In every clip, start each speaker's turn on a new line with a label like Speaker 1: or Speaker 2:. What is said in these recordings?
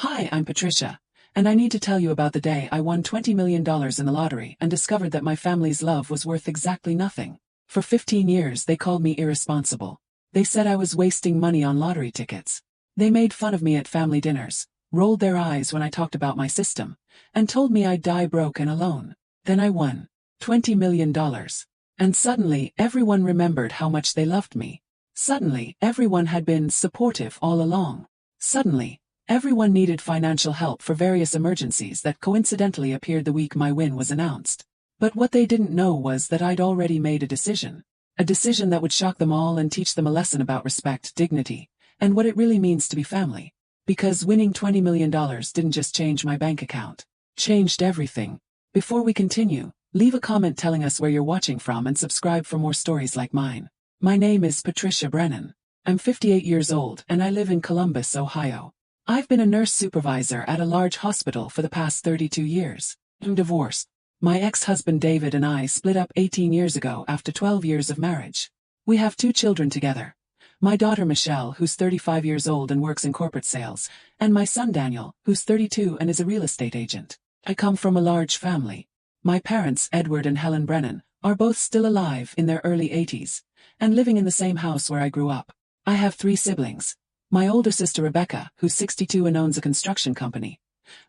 Speaker 1: Hi, I'm Patricia, and I need to tell you about the day I won $20 million in the lottery and discovered that my family's love was worth exactly nothing. For 15 years they called me irresponsible. They said I was wasting money on lottery tickets. They made fun of me at family dinners, rolled their eyes when I talked about my system, and told me I'd die broke and alone. Then I won $20 million. And suddenly everyone remembered how much they loved me. Suddenly everyone had been supportive all along. Suddenly everyone needed financial help for various emergencies that coincidentally appeared the week my win was announced. But what they didn't know was that I'd already made a decision that would shock them all and teach them a lesson about respect, dignity, and what it really means to be family. Because winning $20 million didn't just change my bank account. Changed everything. Before we continue, leave a comment telling us where you're watching from and subscribe for more stories like mine. My name is Patricia Brennan. I'm 58 years old and I live in Columbus, Ohio. I've been a nurse supervisor at a large hospital for the past 32 years. I'm divorced. My ex-husband David and I split up 18 years ago after 12 years of marriage. We have 2 children together. My daughter Michelle, who's 35 years old and works in corporate sales, and my son Daniel, who's 32 and is a real estate agent. I come from a large family. My parents, Edward and Helen Brennan, are both still alive in their early 80s, and living in the same house where I grew up. I have 3 siblings. My older sister Rebecca, who's 62 and owns a construction company.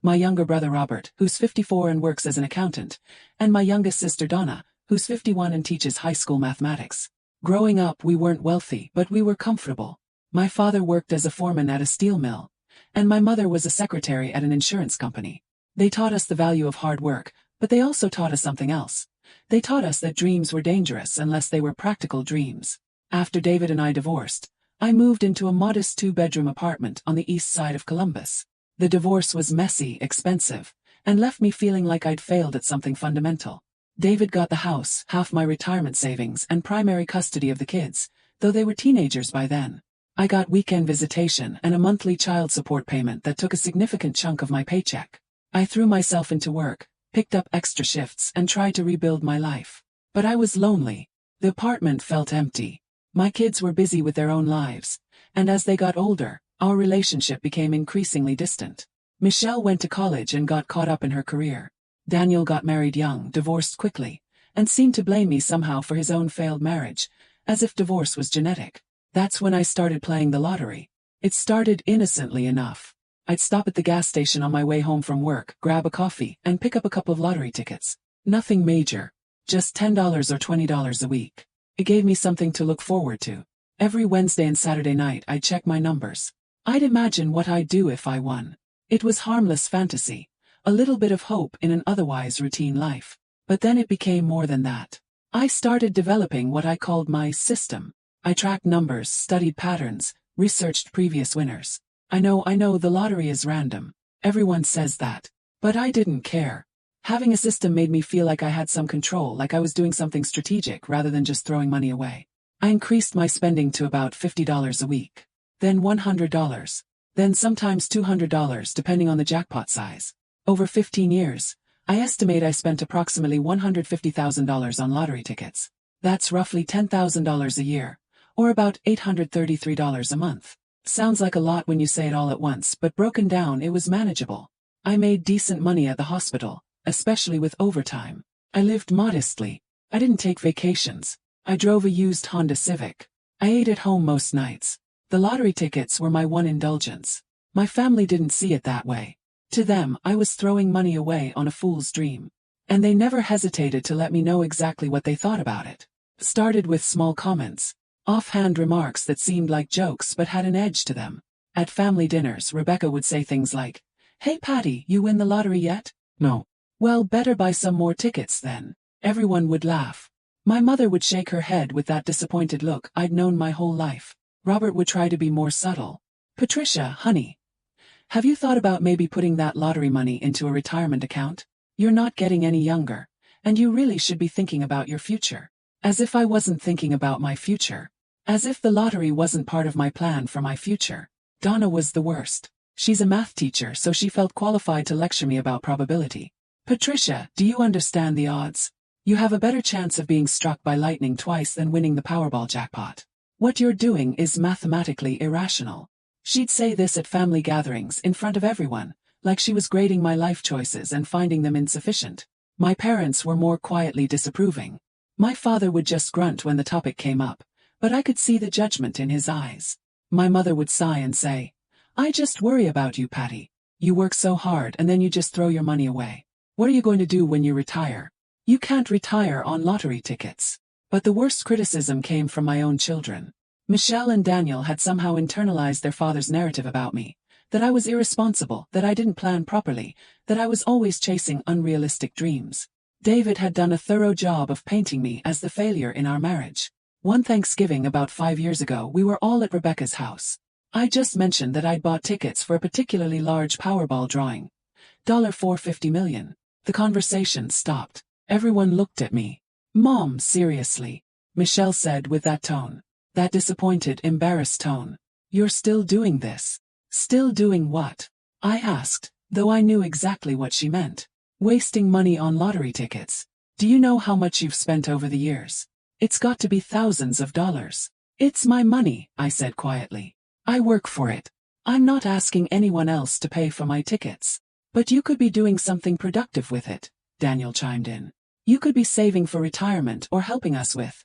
Speaker 1: My younger brother Robert, who's 54 and works as an accountant. And my youngest sister Donna, who's 51 and teaches high school mathematics. Growing up we weren't wealthy, but we were comfortable. My father worked as a foreman at a steel mill, and my mother was a secretary at an insurance company. They taught us the value of hard work, but they also taught us something else. They taught us that dreams were dangerous unless they were practical dreams. After David and I divorced, I moved into a modest 2-bedroom apartment on the east side of Columbus. The divorce was messy, expensive, and left me feeling like I'd failed at something fundamental. David got the house, half my retirement savings, and primary custody of the kids, though they were teenagers by then. I got weekend visitation and a monthly child support payment that took a significant chunk of my paycheck. I threw myself into work, picked up extra shifts, and tried to rebuild my life. But I was lonely. The apartment felt empty. My kids were busy with their own lives, and as they got older, our relationship became increasingly distant. Michelle went to college and got caught up in her career. Daniel got married young, divorced quickly, and seemed to blame me somehow for his own failed marriage, as if divorce was genetic. That's when I started playing the lottery. It started innocently enough. I'd stop at the gas station on my way home from work, grab a coffee, and pick up a couple of lottery tickets. Nothing major. Just $10 or $20 a week. It gave me something to look forward to. Every Wednesday and Saturday night I'd check my numbers. I'd imagine what I'd do if I won. It was harmless fantasy, a little bit of hope in an otherwise routine life. But then it became more than that. I started developing what I called my system. I tracked numbers, studied patterns, researched previous winners. I know the lottery is random. Everyone says that. But I didn't care. Having a system made me feel like I had some control, like I was doing something strategic rather than just throwing money away. I increased my spending to about $50 a week. Then $100. Then sometimes $200 depending on the jackpot size. Over 15 years, I estimate I spent approximately $150,000 on lottery tickets. That's roughly $10,000 a year, or about $833 a month. Sounds like a lot when you say it all at once, but broken down it was manageable. I made decent money at the hospital, especially with overtime. I lived modestly. I didn't take vacations. I drove a used Honda Civic. I ate at home most nights. The lottery tickets were my one indulgence. My family didn't see it that way. To them, I was throwing money away on a fool's dream. And they never hesitated to let me know exactly what they thought about it. Started with small comments. Offhand remarks that seemed like jokes but had an edge to them. At family dinners, Rebecca would say things like, "Hey Patty, you win the lottery yet?" "No." "Well, better buy some more tickets then." Everyone would laugh. My mother would shake her head with that disappointed look I'd known my whole life. Robert would try to be more subtle. "Patricia, honey, have you thought about maybe putting that lottery money into a retirement account? You're not getting any younger, and you really should be thinking about your future." As if I wasn't thinking about my future. As if the lottery wasn't part of my plan for my future. Donna was the worst. She's a math teacher, so she felt qualified to lecture me about probability. "Patricia, do you understand the odds? You have a better chance of being struck by lightning twice than winning the Powerball jackpot. What you're doing is mathematically irrational. She'd say this at family gatherings in front of everyone, like she was grading my life choices and finding them insufficient. My parents were more quietly disapproving. My father would just grunt when the topic came up, but I could see the judgment in his eyes. My mother would sigh and say, "I just worry about you, Patty. You work so hard and then you just throw your money away. What are you going to do when you retire? You can't retire on lottery tickets." But the worst criticism came from my own children. Michelle and Daniel had somehow internalized their father's narrative about me, that I was irresponsible, that I didn't plan properly, that I was always chasing unrealistic dreams. David had done a thorough job of painting me as the failure in our marriage. One Thanksgiving about 5 years ago, we were all at Rebecca's house. I just mentioned that I'd bought tickets for a particularly large Powerball drawing. $450 million. The conversation stopped. Everyone looked at me. "Mom, seriously?" Michelle said with that tone. That disappointed, embarrassed tone. "You're still doing this?" "Still doing what?" I asked, though I knew exactly what she meant. "Wasting money on lottery tickets. Do you know how much you've spent over the years? It's got to be thousands of dollars." "It's my money," I said quietly. "I work for it. I'm not asking anyone else to pay for my tickets." "But you could be doing something productive with it," Daniel chimed in. "You could be saving for retirement or helping us with."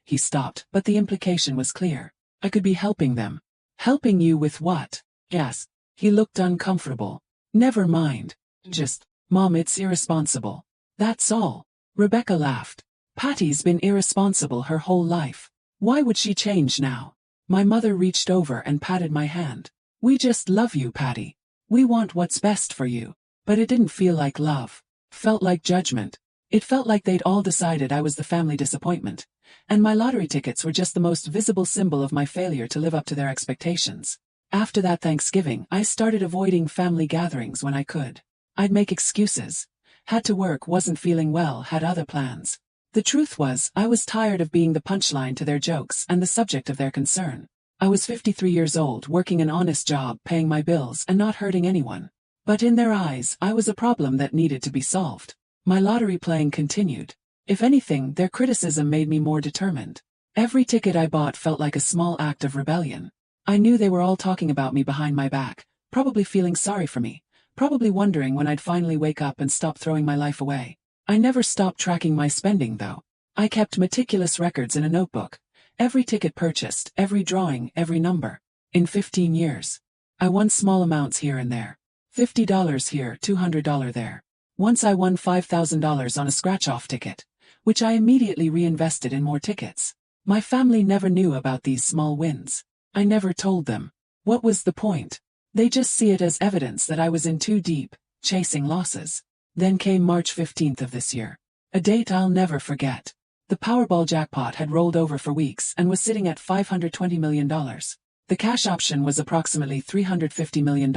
Speaker 1: He stopped, but the implication was clear. I could be helping them. "Helping you with what?" "Yes." He looked uncomfortable. "Never mind. Just, Mom, it's irresponsible. That's all." Rebecca laughed. "Patty's been irresponsible her whole life. Why would she change now?" My mother reached over and patted my hand. "We just love you, Patty. We want what's best for you." But it didn't feel like love. Felt like judgment. It felt like they'd all decided I was the family disappointment, and my lottery tickets were just the most visible symbol of my failure to live up to their expectations. After that Thanksgiving, I started avoiding family gatherings when I could. I'd make excuses. Had to work, wasn't feeling well, had other plans. The truth was, I was tired of being the punchline to their jokes and the subject of their concern. I was 53 years old, working an honest job, paying my bills and not hurting anyone. But in their eyes, I was a problem that needed to be solved. My lottery playing continued. If anything, their criticism made me more determined. Every ticket I bought felt like a small act of rebellion. I knew they were all talking about me behind my back, probably feeling sorry for me, probably wondering when I'd finally wake up and stop throwing my life away. I never stopped tracking my spending, though. I kept meticulous records in a notebook. Every ticket purchased, every drawing, every number. In 15 years. I won small amounts here and there. $50 here, $200 there. Once I won $5,000 on a scratch-off ticket, which I immediately reinvested in more tickets. My family never knew about these small wins. I never told them. What was the point? They just see it as evidence that I was in too deep, chasing losses. Then came March 15th of this year. A date I'll never forget. The Powerball jackpot had rolled over for weeks and was sitting at $520 million. The cash option was approximately $350 million.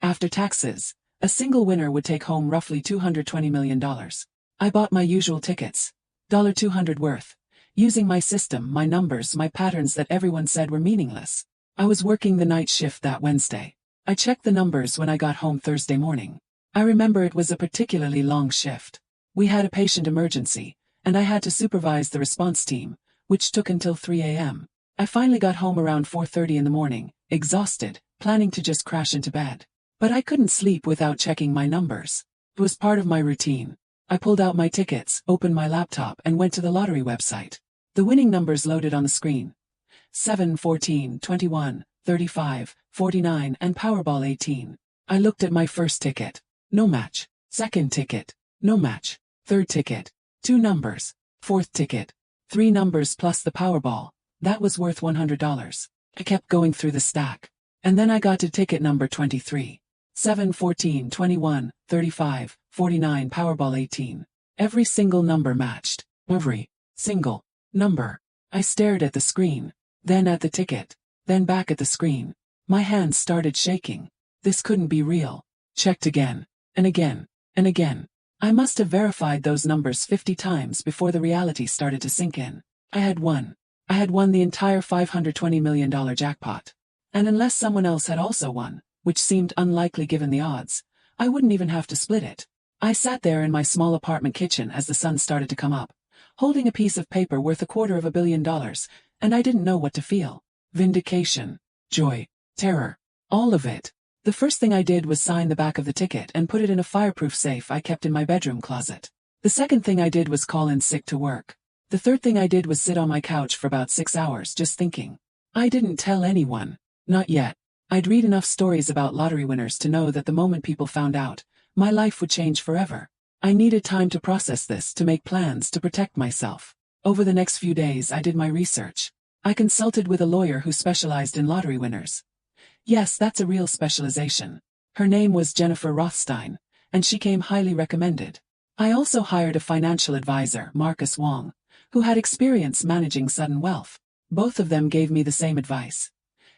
Speaker 1: After taxes, a single winner would take home roughly $220 million. I bought my usual tickets, $200 worth, using my system, my numbers, my patterns that everyone said were meaningless. I was working the night shift that Wednesday. I checked the numbers when I got home Thursday morning. I remember it was a particularly long shift. We had a patient emergency, and I had to supervise the response team, which took until 3 a.m. I finally got home around 4:30 in the morning, exhausted, planning to just crash into bed. But I couldn't sleep without checking my numbers. It was part of my routine. I pulled out my tickets, opened my laptop, and went to the lottery website. The winning numbers loaded on the screen. 7, 14, 21, 35, 49, and Powerball 18. I looked at my first ticket. No match. Second ticket. No match. Third ticket. 2 numbers. Fourth ticket. 3 numbers plus the Powerball. That was worth $100. I kept going through the stack. And then I got to ticket number 23. 7, 14, 21, 35, 49, Powerball 18. Every single number matched. Every single number. I stared at the screen, then at the ticket, then back at the screen. My hands started shaking. This couldn't be real. Checked again, and again, and again. I must have verified those numbers 50 times before the reality started to sink in. I had won. I had won the entire $520 million jackpot. And unless someone else had also won, which seemed unlikely given the odds, I wouldn't even have to split it. I sat there in my small apartment kitchen as the sun started to come up, holding a piece of paper worth $250 million, and I didn't know what to feel. Vindication. Joy. Terror. All of it. The first thing I did was sign the back of the ticket and put it in a fireproof safe I kept in my bedroom closet. The second thing I did was call in sick to work. The third thing I did was sit on my couch for about 6 hours just thinking. I didn't tell anyone. Not yet. I'd read enough stories about lottery winners to know that the moment people found out, my life would change forever. I needed time to process this, to make plans to protect myself. Over the next few days I did my research. I consulted with a lawyer who specialized in lottery winners. Yes, that's a real specialization. Her name was Jennifer Rothstein, and she came highly recommended. I also hired a financial advisor, Marcus Wong, who had experience managing sudden wealth. Both of them gave me the same advice.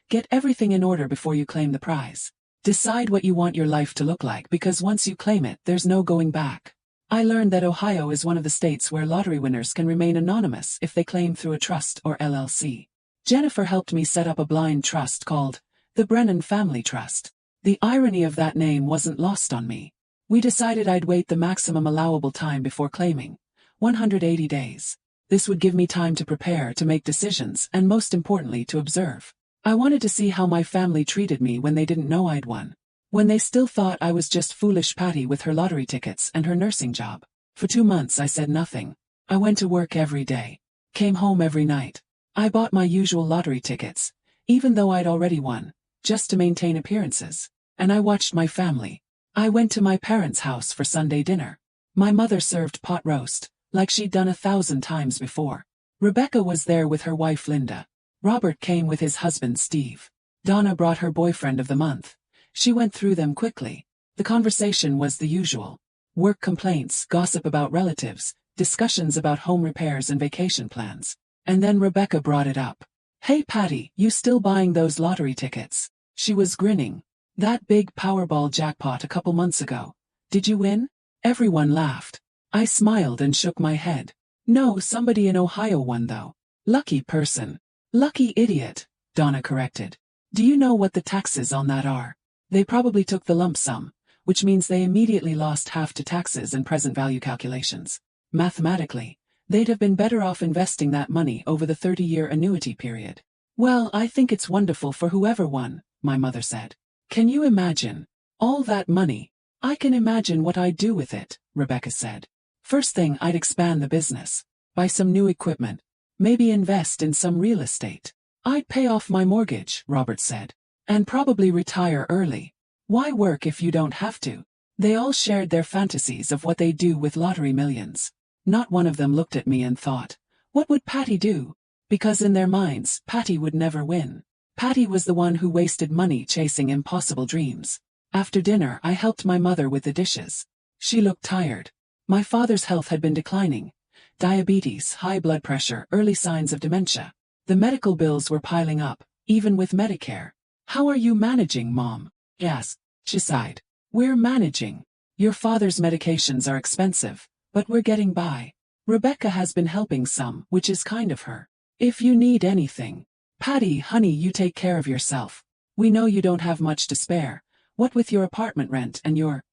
Speaker 1: Get everything in order before you claim the prize. Decide what you want your life to look like, because once you claim it, there's no going back. I learned that Ohio is one of the states where lottery winners can remain anonymous if they claim through a trust or LLC. Jennifer helped me set up a blind trust called the Brennan Family Trust. The irony of that name wasn't lost on me. We decided I'd wait the maximum allowable time before claiming, 180 days. This would give me time to prepare, to make decisions, and most importantly to observe. I wanted to see how my family treated me when they didn't know I'd won. When they still thought I was just foolish Patty with her lottery tickets and her nursing job. For 2 months I said nothing. I went to work every day. Came home every night. I bought my usual lottery tickets, even though I'd already won, just to maintain appearances. And I watched my family. I went to my parents' house for Sunday dinner. My mother served pot roast, like she'd done 1,000 times before. Rebecca was there with her wife Linda. Robert came with his husband Steve. Donna brought her boyfriend of the month. She went through them quickly. The conversation was the usual. Work complaints, gossip about relatives, discussions about home repairs and vacation plans. And then Rebecca brought it up. Hey Patty, you still buying those lottery tickets? She was grinning. That big Powerball jackpot a couple months ago. Did you win? Everyone laughed. I smiled and shook my head. No, somebody in Ohio won though. Lucky person. Lucky idiot, Donna corrected. Do you know what the taxes on that are? They probably took the lump sum, which means they immediately lost half to taxes and present value calculations. Mathematically, they'd have been better off investing that money over the 30-year annuity period. Well, I think it's wonderful for whoever won, my mother said. Can you imagine? All that money. I can imagine what I'd do with it, Rebecca said. First thing, I'd expand the business. Buy some new equipment. Maybe invest in some real estate. I'd pay off my mortgage, Robert said. And probably retire early. Why work if you don't have to? They all shared their fantasies of what they'd do with lottery millions. Not one of them looked at me and thought, what would Patty do? Because in their minds, Patty would never win. Patty was the one who wasted money chasing impossible dreams. After dinner, I helped my mother with the dishes. She looked tired. My father's health had been declining. Diabetes, high blood pressure, early signs of dementia. The medical bills were piling up, even with Medicare. How are you managing, Mom? Yes, she sighed. We're managing. Your father's medications are expensive, but we're getting by. Rebecca has been helping some, which is kind of her. If you need anything. Patty, honey, you take care of yourself. We know you don't have much to spare. What with your apartment rent and your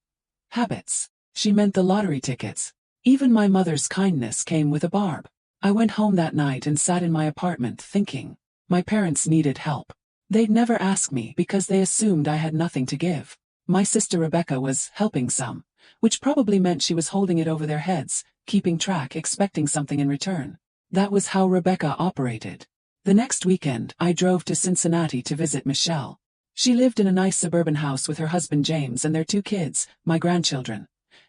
Speaker 1: habits? She meant the lottery tickets. Even my mother's kindness came with a barb. I went home that night and sat in my apartment thinking. My parents needed help. They'd never ask me because they assumed I had nothing to give. My sister Rebecca was helping some, which probably meant she was holding it over their heads, keeping track, expecting something in return. That was how Rebecca operated. The next weekend, I drove to Cincinnati to visit Michelle. She lived in a nice suburban house with her husband James and their 2 kids, my grandchildren.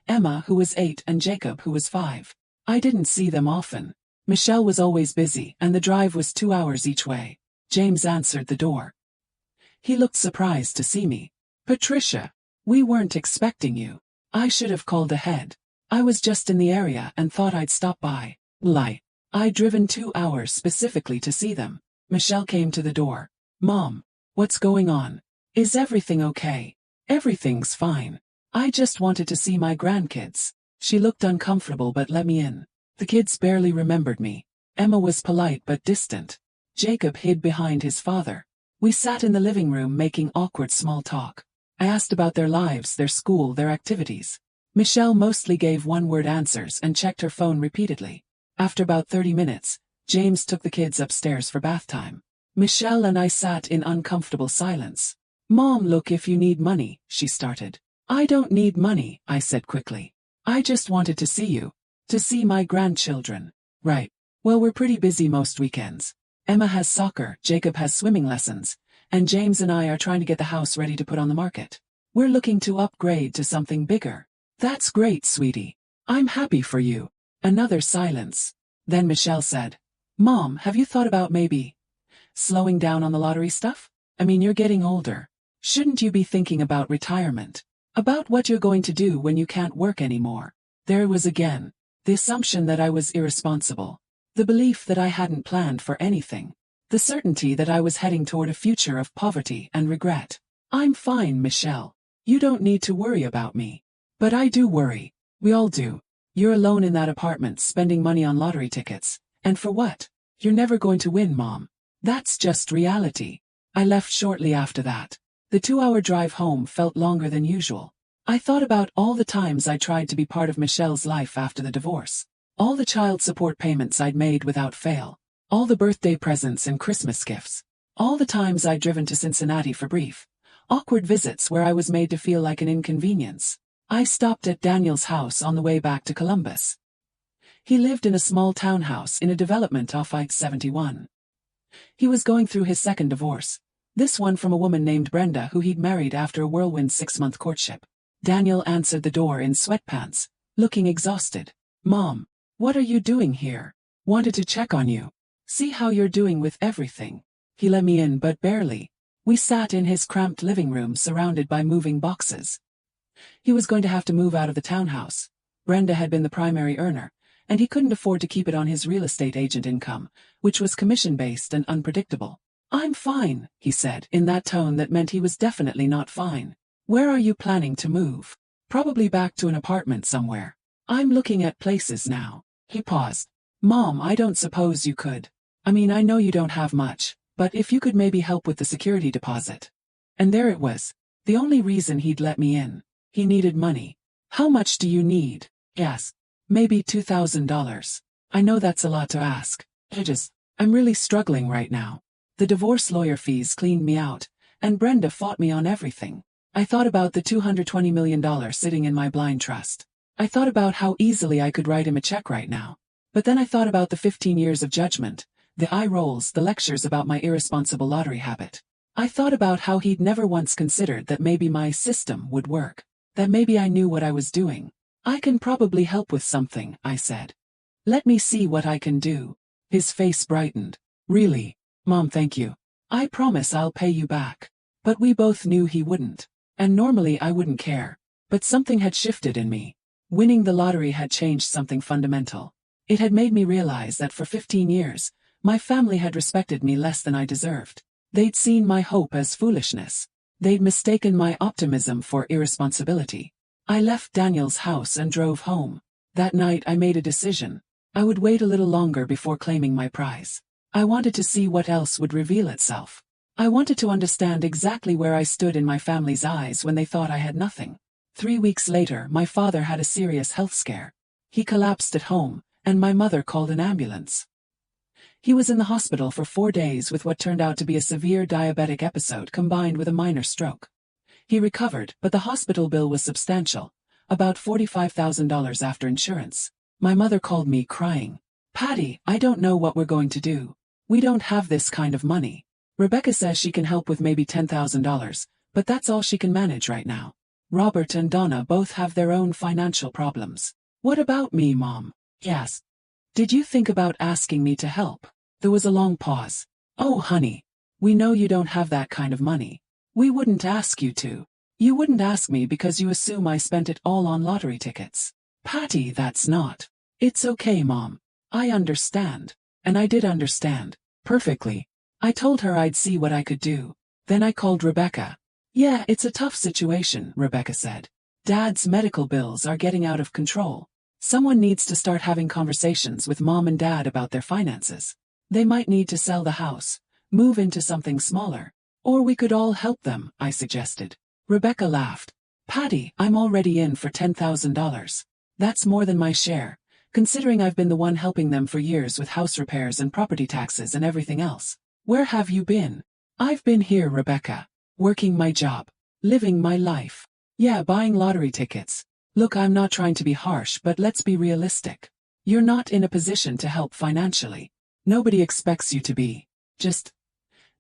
Speaker 1: Emma, who was 8, and Jacob, who was 5. I didn't see them often. Michelle was always busy, and the drive was 2 hours each way. James answered the door. He looked surprised to see me. Patricia, we weren't expecting you. I should have called ahead. I was just in the area and thought I'd stop by. Lie. I'd driven 2 hours specifically to see them. Michelle came to the door. Mom, what's going on? Is everything okay? Everything's fine. I just wanted to see my grandkids. She looked uncomfortable but let me in. The kids barely remembered me. Emma was polite but distant. Jacob hid behind his father. We sat in the living room making awkward small talk. I asked about their lives, their school, their activities. Michelle mostly gave one-word answers and checked her phone repeatedly. After about 30 minutes, James took the kids upstairs for bath time. Michelle and I sat in uncomfortable silence. Mom, look, if you need money, she started. I don't need money, I said quickly. I just wanted to see you. To see my grandchildren. Right. Well, we're pretty busy most weekends. Emma has soccer, Jacob has swimming lessons, and James and I are trying to get the house ready to put on the market. We're looking to upgrade to something bigger. That's great, sweetie. I'm happy for you. Another silence. Then Michelle said, Mom, have you thought about maybe slowing down on the lottery stuff? I mean, you're getting older. Shouldn't you be thinking about retirement? About what you're going to do when you can't work anymore? There it was again. The assumption that I was irresponsible. The belief that I hadn't planned for anything. The certainty that I was heading toward a future of poverty and regret. I'm fine, Michelle. You don't need to worry about me. But I do worry. We all do. You're alone in that apartment spending money on lottery tickets. And for what? You're never going to win, Mom. That's just reality. I left shortly after that. The 2-hour drive home felt longer than usual. I thought about all the times I tried to be part of Michelle's life after the divorce. All the child support payments I'd made without fail. All the birthday presents and Christmas gifts. All the times I'd driven to Cincinnati for brief, awkward visits where I was made to feel like an inconvenience. I stopped at Daniel's house on the way back to Columbus. He lived in a small townhouse in a development off I-71. He was going through his second divorce. This one from a woman named Brenda who he'd married after a whirlwind 6-month courtship. Daniel answered the door in sweatpants, looking exhausted. Mom, what are you doing here? Wanted to check on you. See how you're doing with everything. He let me in, but barely. We sat in his cramped living room surrounded by moving boxes. He was going to have to move out of the townhouse. Brenda had been the primary earner, and he couldn't afford to keep it on his real estate agent income, which was commission-based and unpredictable. I'm fine, he said, in that tone that meant he was definitely not fine. Where are you planning to move? Probably back to an apartment somewhere. I'm looking at places now. He paused. Mom, I don't suppose you could. I mean, I know you don't have much, but if you could maybe help with the security deposit. And there it was. The only reason he'd let me in. He needed money. How much do you need? Yes. Maybe $2,000. I know that's a lot to ask. I'm really struggling right now. The divorce lawyer fees cleaned me out, and Brenda fought me on everything. I thought about the $220 million sitting in my blind trust. I thought about how easily I could write him a check right now. But then I thought about the 15 years of judgment, the eye rolls, the lectures about my irresponsible lottery habit. I thought about how he'd never once considered that maybe my system would work, that maybe I knew what I was doing. I can probably help with something, I said. Let me see what I can do. His face brightened. Really? Mom, thank you. I promise I'll pay you back. But we both knew he wouldn't. And normally I wouldn't care. But something had shifted in me. Winning the lottery had changed something fundamental. It had made me realize that for 15 years, my family had respected me less than I deserved. They'd seen my hope as foolishness. They'd mistaken my optimism for irresponsibility. I left Daniel's house and drove home. That night I made a decision. I would wait a little longer before claiming my prize. I wanted to see what else would reveal itself. I wanted to understand exactly where I stood in my family's eyes when they thought I had nothing. 3 weeks later, my father had a serious health scare. He collapsed at home, and my mother called an ambulance. He was in the hospital for 4 days with what turned out to be a severe diabetic episode combined with a minor stroke. He recovered, but the hospital bill was substantial, about $45,000 after insurance. My mother called me crying. Patty, I don't know what we're going to do. We don't have this kind of money. Rebecca says she can help with maybe $10,000, but that's all she can manage right now. Robert and Donna both have their own financial problems. What about me, Mom? Yes. Did you think about asking me to help? There was a long pause. Oh, honey. We know you don't have that kind of money. We wouldn't ask you to. You wouldn't ask me because you assume I spent it all on lottery tickets. Patty, that's not. It's okay, Mom. I understand. And I did understand. Perfectly. I told her I'd see what I could do. Then I called Rebecca. Yeah, it's a tough situation, Rebecca said. Dad's medical bills are getting out of control. Someone needs to start having conversations with Mom and Dad about their finances. They might need to sell the house, move into something smaller. Or we could all help them, I suggested. Rebecca laughed. Patty, I'm already in for $10,000. That's more than my share, considering I've been the one helping them for years with house repairs and property taxes and everything else. Where have you been? I've been here, Rebecca. Working my job. Living my life. Yeah, buying lottery tickets. Look, I'm not trying to be harsh, but let's be realistic. You're not in a position to help financially. Nobody expects you to be. Just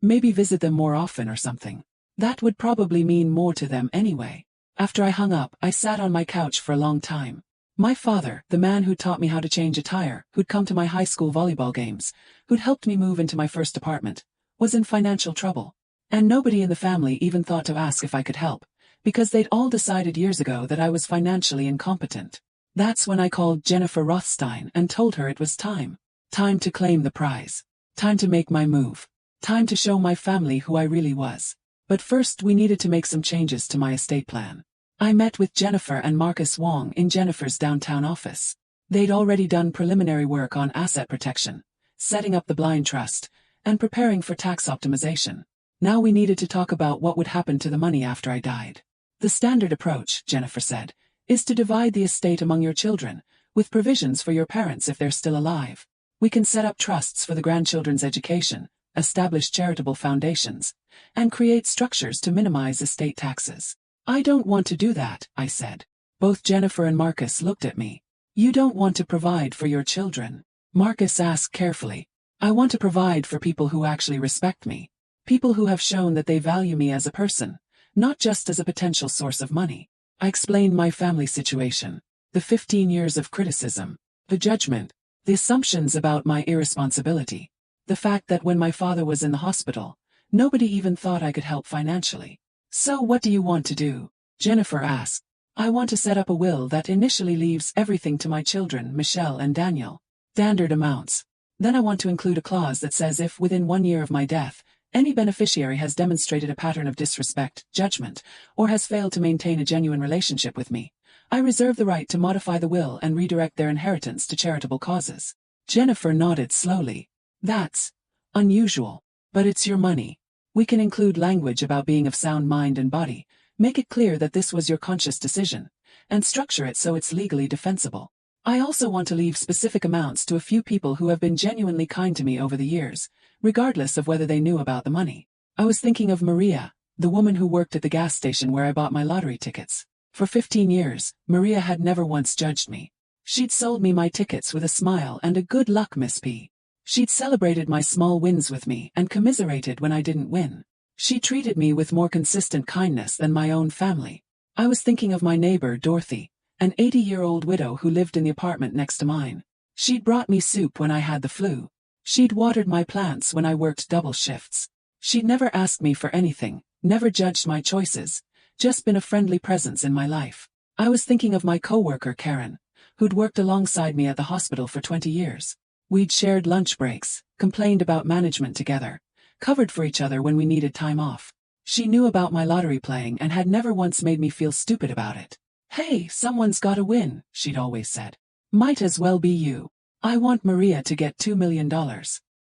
Speaker 1: maybe visit them more often or something. That would probably mean more to them anyway. After I hung up, I sat on my couch for a long time. My father, the man who taught me how to change a tire, who'd come to my high school volleyball games, who'd helped me move into my first apartment, was in financial trouble. And nobody in the family even thought to ask if I could help, because they'd all decided years ago that I was financially incompetent. That's when I called Jennifer Rothstein and told her it was time. Time to claim the prize. Time to make my move. Time to show my family who I really was. But first we needed to make some changes to my estate plan. I met with Jennifer and Marcus Wong in Jennifer's downtown office. They'd already done preliminary work on asset protection, setting up the blind trust, and preparing for tax optimization. Now we needed to talk about what would happen to the money after I died. The standard approach, Jennifer said, is to divide the estate among your children, with provisions for your parents if they're still alive. We can set up trusts for the grandchildren's education, establish charitable foundations, and create structures to minimize estate taxes. I don't want to do that, I said. Both Jennifer and Marcus looked at me. You don't want to provide for your children? Marcus asked carefully. I want to provide for people who actually respect me. People who have shown that they value me as a person, not just as a potential source of money. I explained my family situation, the 15 years of criticism, the judgment, the assumptions about my irresponsibility, the fact that when my father was in the hospital, nobody even thought I could help financially. So what do you want to do? Jennifer asked. I want to set up a will that initially leaves everything to my children, Michelle and Daniel. Standard amounts. Then I want to include a clause that says if within 1 year of my death, any beneficiary has demonstrated a pattern of disrespect, judgment, or has failed to maintain a genuine relationship with me, I reserve the right to modify the will and redirect their inheritance to charitable causes. Jennifer nodded slowly. That's unusual, but it's your money. We can include language about being of sound mind and body, make it clear that this was your conscious decision, and structure it so it's legally defensible. I also want to leave specific amounts to a few people who have been genuinely kind to me over the years, regardless of whether they knew about the money. I was thinking of Maria, the woman who worked at the gas station where I bought my lottery tickets. For 15 years, Maria had never once judged me. She'd sold me my tickets with a smile and a good luck, Miss P. She'd celebrated my small wins with me and commiserated when I didn't win. She treated me with more consistent kindness than my own family. I was thinking of my neighbor, Dorothy, an 80-year-old widow who lived in the apartment next to mine. She'd brought me soup when I had the flu. She'd watered my plants when I worked double shifts. She'd never asked me for anything, never judged my choices, just been a friendly presence in my life. I was thinking of my coworker, Karen, who'd worked alongside me at the hospital for 20 years. We'd shared lunch breaks, complained about management together, covered for each other when we needed time off. She knew about my lottery playing and had never once made me feel stupid about it. Hey, someone's gotta win, she'd always said. Might as well be you. I want Maria to get $2 million.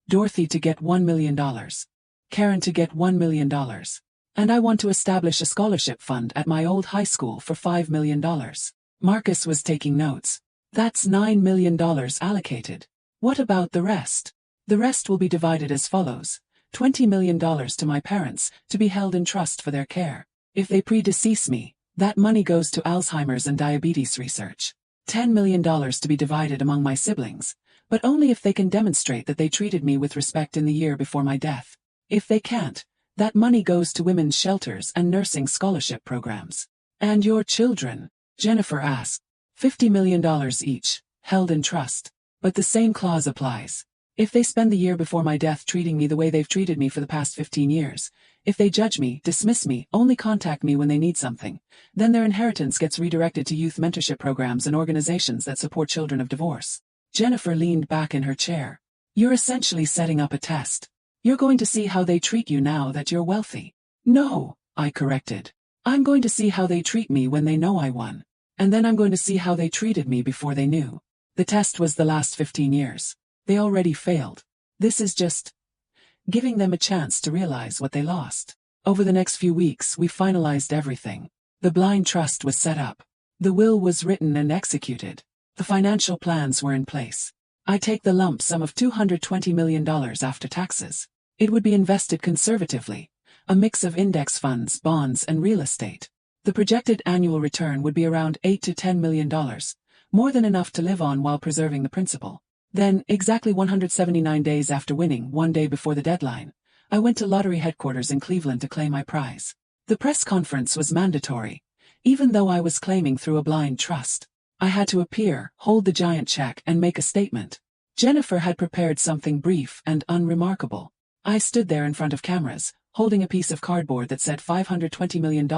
Speaker 1: Dorothy to get $1 million. Karen to get $1 million. And I want to establish a scholarship fund at my old high school for $5 million. Marcus was taking notes. That's $9 million allocated. What about the rest? The rest will be divided as follows. $20 million to my parents, to be held in trust for their care. If they predecease me, that money goes to Alzheimer's and diabetes research. $10 million to be divided among my siblings, but only if they can demonstrate that they treated me with respect in the year before my death. If they can't, that money goes to women's shelters and nursing scholarship programs. And your children? Jennifer asked. $50 million each, held in trust. But the same clause applies. If they spend the year before my death treating me the way they've treated me for the past 15 years, if they judge me, dismiss me, only contact me when they need something, then their inheritance gets redirected to youth mentorship programs and organizations that support children of divorce. Jennifer leaned back in her chair. You're essentially setting up a test. You're going to see how they treat you now that you're wealthy. No, I corrected. I'm going to see how they treat me when they know I won. And then I'm going to see how they treated me before they knew. The test was the last 15 years. They already failed. This is just giving them a chance to realize what they lost. Over the next few weeks, we finalized everything. The blind trust was set up. The will was written and executed. The financial plans were in place. I take the lump sum of $220 million after taxes. It would be invested conservatively, a mix of index funds, bonds, and real estate. The projected annual return would be around $8 to $10 million, more than enough to live on while preserving the principal. Then, exactly 179 days after winning, one day before the deadline, I went to lottery headquarters in Cleveland to claim my prize. The press conference was mandatory, even though I was claiming through a blind trust. I had to appear, hold the giant check, and make a statement. Jennifer had prepared something brief and unremarkable. I stood there in front of cameras, holding a piece of cardboard that said $520 million,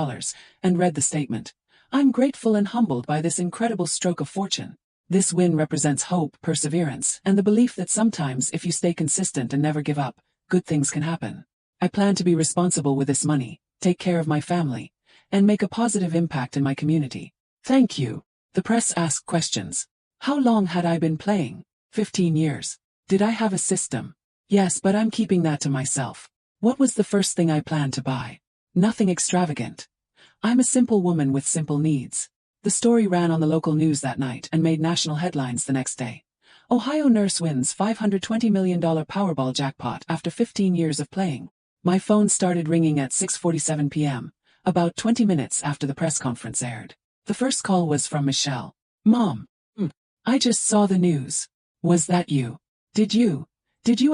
Speaker 1: and read the statement. I'm grateful and humbled by this incredible stroke of fortune. This win represents hope, perseverance, and the belief that sometimes if you stay consistent and never give up, good things can happen. I plan to be responsible with this money, take care of my family, and make a positive impact in my community. Thank you. The press asked questions. How long had I been playing? 15 years. Did I have a system? Yes, but I'm keeping that to myself. What was the first thing I planned to buy? Nothing extravagant. I'm a simple woman with simple needs. The story ran on the local news that night and made national headlines the next day. Ohio nurse wins $520 million Powerball jackpot after 15 years of playing. My phone started ringing at 6:47 p.m., about 20 minutes after the press conference aired. The first call was from Michelle. Mom. I just saw the news. Was that you? Did you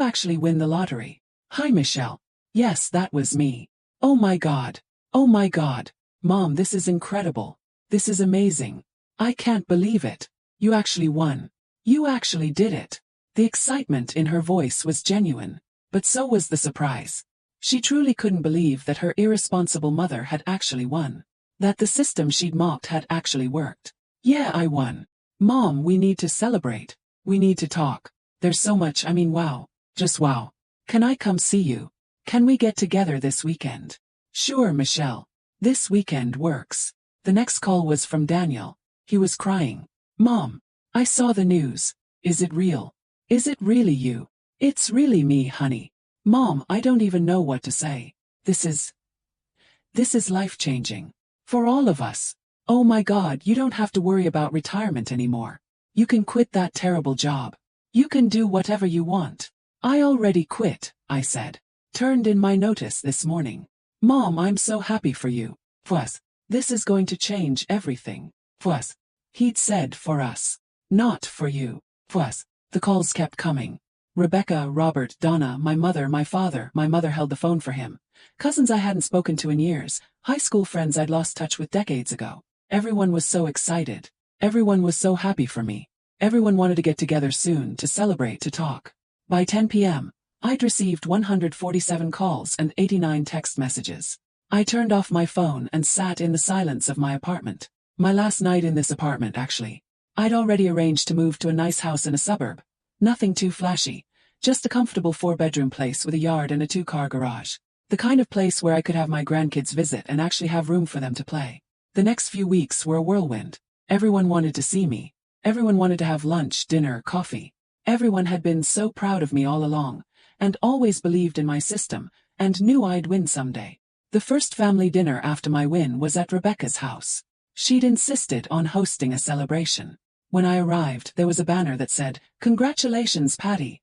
Speaker 1: actually win the lottery? Hi Michelle. Yes, that was me. Oh my God. Oh my God. Mom, this is incredible. This is amazing. I can't believe it. You actually won. You actually did it. The excitement in her voice was genuine, but so was the surprise. She truly couldn't believe that her irresponsible mother had actually won. That the system she'd mocked had actually worked. Yeah, I won. Mom, we need to celebrate. We need to talk. There's so much, wow. Just wow. Can I come see you? Can we get together this weekend? Sure, Michelle. This weekend works. The next call was from Daniel. He was crying. Mom, I saw the news. Is it real? Is it really you? It's really me, honey. Mom, I don't even know what to say. This is life-changing. For all of us. Oh my God, you don't have to worry about retirement anymore. You can quit that terrible job. You can do whatever you want. I already quit, I said. Turned in my notice this morning. Mom, I'm so happy for you. Plus, this is going to change everything. Plus, he'd said for us. Not for you. Plus, the calls kept coming. Rebecca, Robert, Donna, my mother, my father. My mother held the phone for him. Cousins I hadn't spoken to in years. High school friends I'd lost touch with decades ago. Everyone was so excited. Everyone was so happy for me. Everyone wanted to get together soon, to celebrate, to talk. By 10 p.m., I'd received 147 calls and 89 text messages. I turned off my phone and sat in the silence of my apartment. My last night in this apartment, actually. I'd already arranged to move to a nice house in a suburb. Nothing too flashy. Just a comfortable 4-bedroom place with a yard and a 2-car garage. The kind of place where I could have my grandkids visit and actually have room for them to play. The next few weeks were a whirlwind. Everyone wanted to see me. Everyone wanted to have lunch, dinner, coffee. Everyone had been so proud of me all along, and always believed in my system, and knew I'd win someday. The first family dinner after my win was at Rebecca's house. She'd insisted on hosting a celebration. When I arrived, there was a banner that said, "Congratulations, Patty."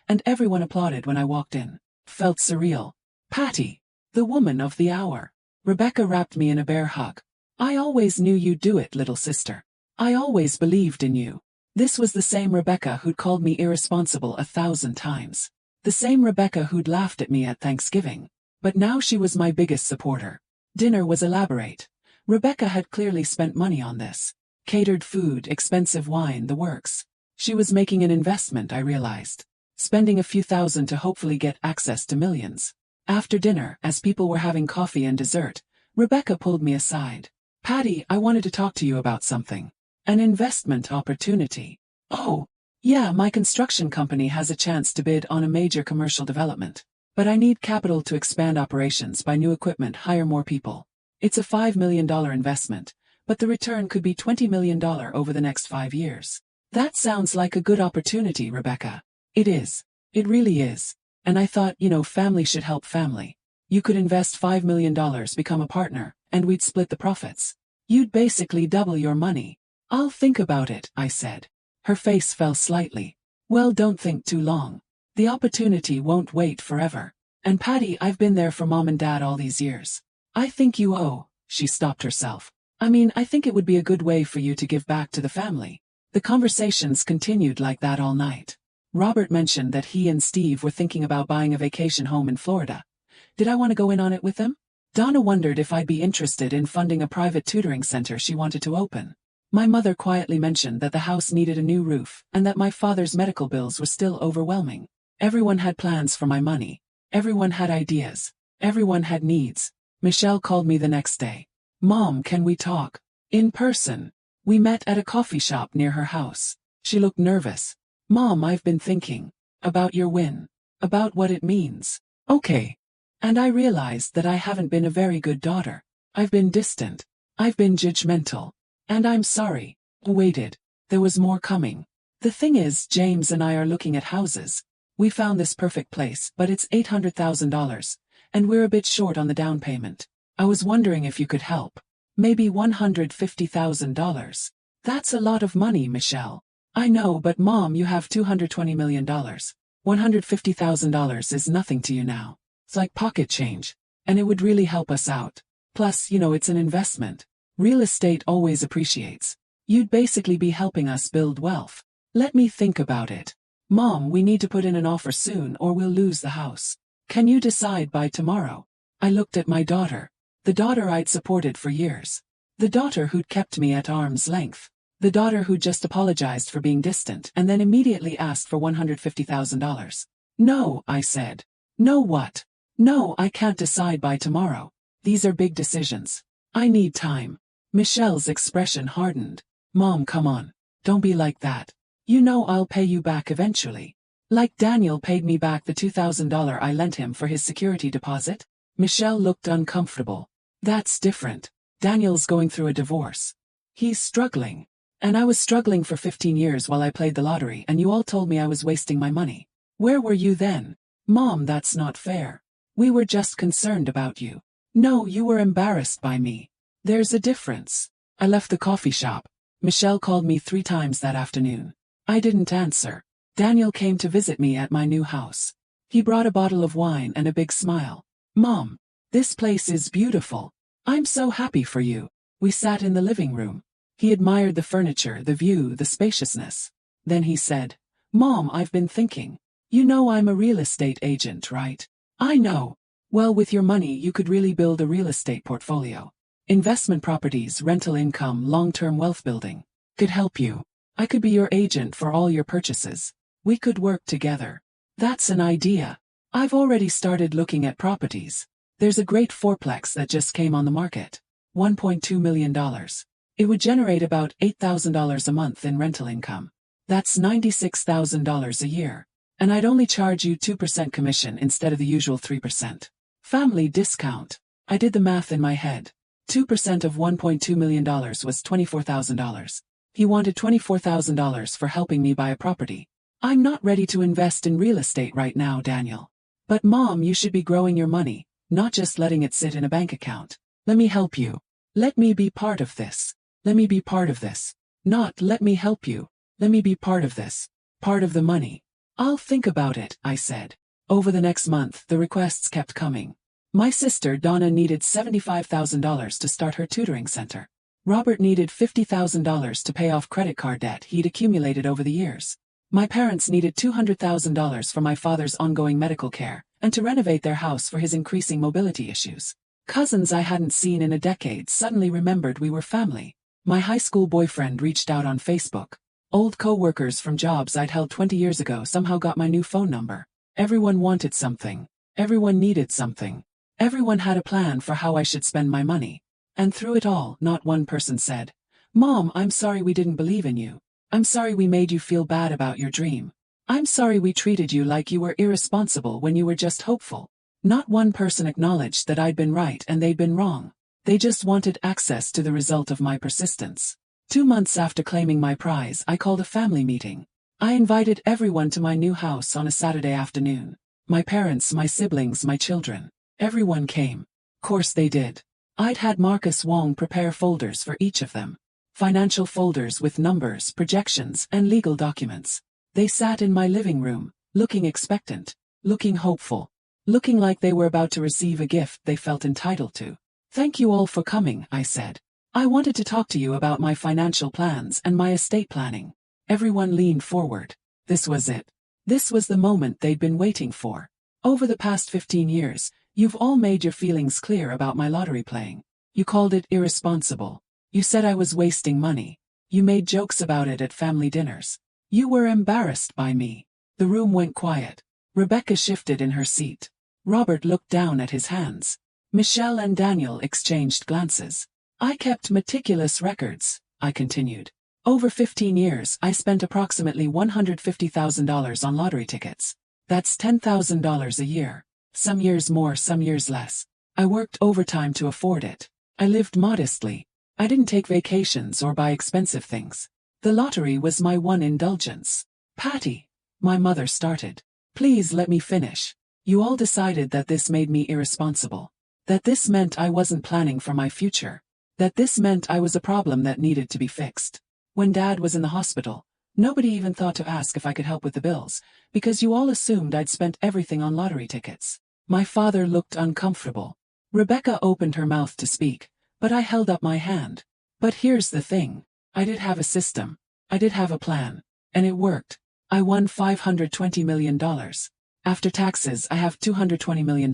Speaker 1: And everyone applauded when I walked in. Felt surreal. Patty, the woman of the hour. Rebecca wrapped me in a bear hug. I always knew you'd do it, little sister. I always believed in you. This was the same Rebecca who'd called me irresponsible 1,000 times. The same Rebecca who'd laughed at me at Thanksgiving. But now she was my biggest supporter. Dinner was elaborate. Rebecca had clearly spent money on this. Catered food, expensive wine, the works. She was making an investment, I realized. Spending a few thousand to hopefully get access to millions. After dinner, as people were having coffee and dessert, Rebecca pulled me aside. Patty, I wanted to talk to you about something. An investment opportunity. Oh, yeah, my construction company has a chance to bid on a major commercial development. But I need capital to expand operations, buy new equipment, hire more people. It's a $5 million investment, but the return could be $20 million over the next 5 years. That sounds like a good opportunity, Rebecca. It is. It really is. And I thought, family should help family. You could invest $5 million, become a partner, and we'd split the profits. You'd basically double your money. I'll think about it, I said. Her face fell slightly. Well, don't think too long. The opportunity won't wait forever. And Patty, I've been there for Mom and Dad all these years. I think you owe, she stopped herself. I think it would be a good way for you to give back to the family. The conversations continued like that all night. Robert mentioned that he and Steve were thinking about buying a vacation home in Florida. Did I want to go in on it with them? Donna wondered if I'd be interested in funding a private tutoring center she wanted to open. My mother quietly mentioned that the house needed a new roof and that my father's medical bills were still overwhelming. Everyone had plans for my money. Everyone had ideas. Everyone had needs. Michelle called me the next day. Mom, can we talk? In person. We met at a coffee shop near her house. She looked nervous. Mom, I've been thinking. About your win. About what it means. Okay. And I realized that I haven't been a very good daughter. I've been distant. I've been judgmental. And I'm sorry. Waited. There was more coming. The thing is, James and I are looking at houses. We found this perfect place, but it's $800,000, and we're a bit short on the down payment. I was wondering if you could help. Maybe $150,000. That's a lot of money, Michelle. I know, but Mom, you have $220 million. $150,000 is nothing to you now. It's like pocket change. And it would really help us out. Plus, it's an investment. Real estate always appreciates. You'd basically be helping us build wealth. Let me think about it. Mom, we need to put in an offer soon or we'll lose the house. Can you decide by tomorrow? I looked at my daughter. The daughter I'd supported for years. The daughter who'd kept me at arm's length. The daughter who'd just apologized for being distant and then immediately asked for $150,000. No, I said. No what? No, I can't decide by tomorrow. These are big decisions. I need time. Michelle's expression hardened. Mom, come on. Don't be like that. I'll pay you back eventually. Like Daniel paid me back the $2,000 I lent him for his security deposit. Michelle looked uncomfortable. That's different. Daniel's going through a divorce. He's struggling. And I was struggling for 15 years while I played the lottery and you all told me I was wasting my money. Where were you then? Mom, that's not fair. We were just concerned about you. No, you were embarrassed by me. There's a difference. I left the coffee shop. Michelle called me 3 times that afternoon. I didn't answer. Daniel came to visit me at my new house. He brought a bottle of wine and a big smile. Mom, this place is beautiful. I'm so happy for you. We sat in the living room. He admired the furniture, the view, the spaciousness. Then he said, Mom, I've been thinking. I'm a real estate agent, right? I know. Well, with your money you could really build a real estate portfolio. Investment properties, rental income, long-term wealth building. Could help you. I could be your agent for all your purchases. We could work together. That's an idea. I've already started looking at properties. There's a great fourplex that just came on the market. $1.2 million. It would generate about $8,000 a month in rental income. That's $96,000 a year. And I'd only charge you 2% commission instead of the usual 3%. Family discount. I did the math in my head. 2% of $1.2 million was $24,000. He wanted $24,000 for helping me buy a property. I'm not ready to invest in real estate right now, Daniel. But Mom, you should be growing your money, not just letting it sit in a bank account. Let me help you. Let me be part of this. Let me be part of this. Not let me help you. Let me be part of this. Part of the money. I'll think about it, I said. Over the next month, the requests kept coming. My sister Donna needed $75,000 to start her tutoring center. Robert needed $50,000 to pay off credit card debt he'd accumulated over the years. My parents needed $200,000 for my father's ongoing medical care and to renovate their house for his increasing mobility issues. Cousins I hadn't seen in a decade suddenly remembered we were family. My high school boyfriend reached out on Facebook. Old co-workers from jobs I'd held 20 years ago somehow got my new phone number. Everyone wanted something. Everyone needed something. Everyone had a plan for how I should spend my money. And through it all, not one person said, Mom, I'm sorry we didn't believe in you. I'm sorry we made you feel bad about your dream. I'm sorry we treated you like you were irresponsible when you were just hopeful. Not one person acknowledged that I'd been right and they'd been wrong. They just wanted access to the result of my persistence. 2 months after claiming my prize, I called a family meeting. I invited everyone to my new house on a Saturday afternoon. My parents, my siblings, my children. Everyone came. Course they did. I'd had Marcus Wong prepare folders for each of them. Financial folders with numbers, projections, and legal documents. They sat in my living room, looking expectant, looking hopeful. looking like they were about to receive a gift they felt entitled to. "Thank you all for coming," I said. "I wanted to talk to you about my financial plans and my estate planning." Everyone leaned forward. This was it. This was the moment they'd been waiting for. "Over the past 15 years, you've all made your feelings clear about my lottery playing. You called it irresponsible. You said I was wasting money. You made jokes about it at family dinners. You were embarrassed by me." The room went quiet. Rebecca shifted in her seat. Robert looked down at his hands. Michelle and Daniel exchanged glances. "I kept meticulous records," I continued. "Over 15 years, I spent approximately $150,000 on lottery tickets. That's $10,000 a year. Some years more, some years less. I worked overtime to afford it. I lived modestly. I didn't take vacations or buy expensive things. The lottery was my one indulgence." "Patty," my mother started. "Please let me finish. You all decided that this made me irresponsible. That this meant I wasn't planning for my future. That this meant I was a problem that needed to be fixed. When Dad was in the hospital, nobody even thought to ask if I could help with the bills, because you all assumed I'd spent everything on lottery tickets." My father looked uncomfortable. Rebecca opened her mouth to speak, but I held up my hand. "But here's the thing. I did have a system. I did have a plan. And it worked. I won $520 million. After taxes, I have $220 million.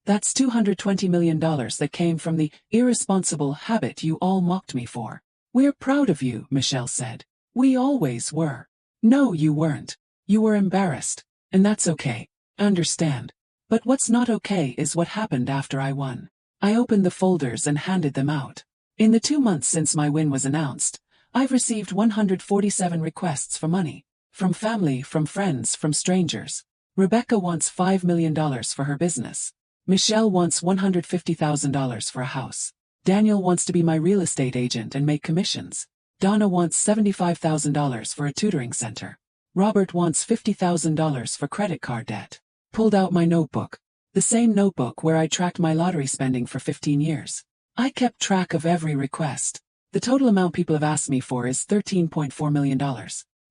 Speaker 1: That's $220 million that came from the irresponsible habit you all mocked me for." "We're proud of you," Michelle said. "We always were." "No, you weren't. You were embarrassed. And that's okay. I understand. But what's not okay is what happened after I won." I opened the folders and handed them out. "In the 2 months since my win was announced, I've received 147 requests for money. From family, from friends, from strangers. Rebecca wants $5 million for her business. Michelle wants $150,000 for a house. Daniel wants to be my real estate agent and make commissions. Donna wants $75,000 for a tutoring center. Robert wants $50,000 for credit card debt." Pulled out my notebook. The same notebook where I tracked my lottery spending for 15 years. I kept track of every request. The total amount people have asked me for is $13.4 million.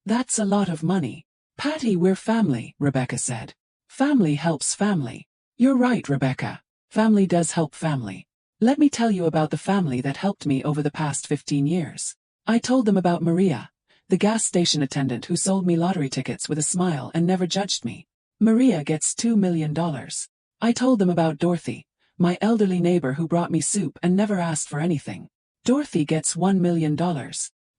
Speaker 1: That's a lot of money. "Patty, we're family," Rebecca said. "Family helps family." "You're right, Rebecca. Family does help family. Let me tell you about the family that helped me over the past 15 years. I told them about Maria, the gas station attendant who sold me lottery tickets with a smile and never judged me. Maria gets $2 million. I told them about Dorothy, my elderly neighbor who brought me soup and never asked for anything. Dorothy gets $1 million.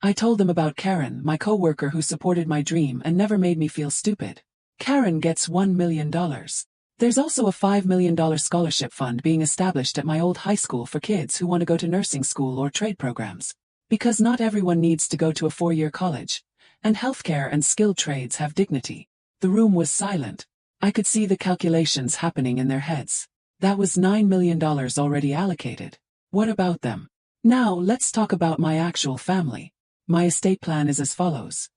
Speaker 1: I told them about Karen, my coworker who supported my dream and never made me feel stupid. Karen gets $1 million. There's also a $5 million scholarship fund being established at my old high school for kids who want to go to nursing school or trade programs. Because not everyone needs to go to a 4-year college, and healthcare and skilled trades have dignity." The room was silent. I could see the calculations happening in their heads. That was $9 million already allocated. What about them? Now let's talk about my actual family. My estate plan is as follows.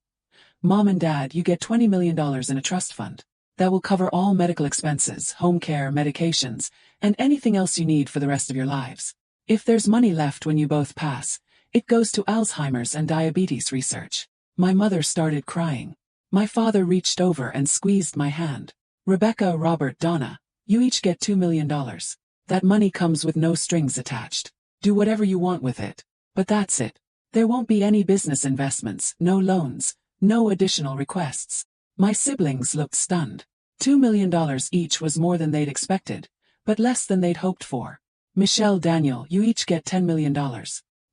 Speaker 1: Mom and Dad, you get $20 million in a trust fund. That will cover all medical expenses, home care, medications, and anything else you need for the rest of your lives. If there's money left when you both pass, it goes to Alzheimer's and diabetes research. My mother started crying. My father reached over and squeezed my hand. "Rebecca, Robert, Donna, you each get $2 million. That money comes with no strings attached. Do whatever you want with it. But that's it. There won't be any business investments, no loans, no additional requests." My siblings looked stunned. $2 million each was more than they'd expected, but less than they'd hoped for. "Michelle, Daniel, you each get $10 million.